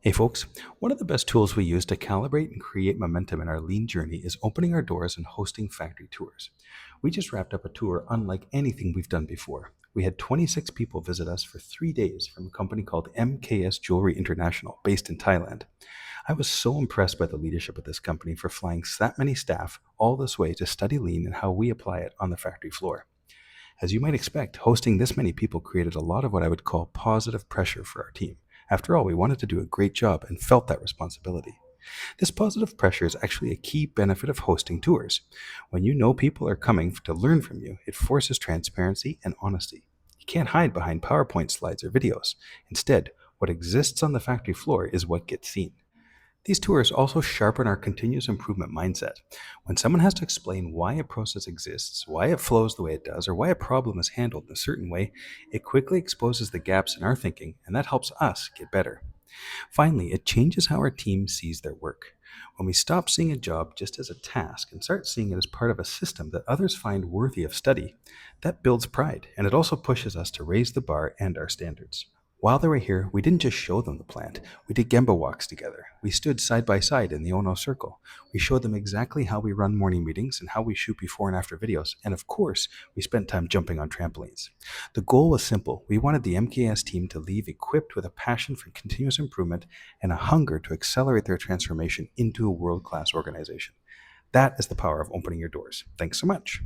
Hey folks, one of the best tools we use to calibrate and create momentum in our lean journey is opening our doors and hosting factory tours. We just wrapped up a tour unlike anything we've done before. We had 26 people visit us for 3 days from a company called MKS Jewelry International, based in Thailand. I was so impressed by the leadership of this company for flying that many staff all this way to study lean and how we apply it on the factory floor. As you might expect, hosting this many people created a lot of what I would call positive pressure for our team. After all, we wanted to do a great job and felt that responsibility. This positive pressure is actually a key benefit of hosting tours. When you know people are coming to learn from you, it forces transparency and honesty. You can't hide behind PowerPoint slides or videos. Instead, what exists on the factory floor is what gets seen. These tours also sharpen our continuous improvement mindset. When someone has to explain why a process exists, why it flows the way it does, or why a problem is handled in a certain way, it quickly exposes the gaps in our thinking, and that helps us get better. Finally, it changes how our team sees their work. When we stop seeing a job just as a task and start seeing it as part of a system that others find worthy of study, that builds pride, and it also pushes us to raise the bar and our standards. While they were here, we didn't just show them the plant. We did gemba walks together. We stood side by side in the Ono circle. We showed them exactly how we run morning meetings and how we shoot before and after videos. And of course, we spent time jumping on trampolines. The goal was simple. We wanted the MKS team to leave equipped with a passion for continuous improvement and a hunger to accelerate their transformation into a world-class organization. That is the power of opening your doors. Thanks so much.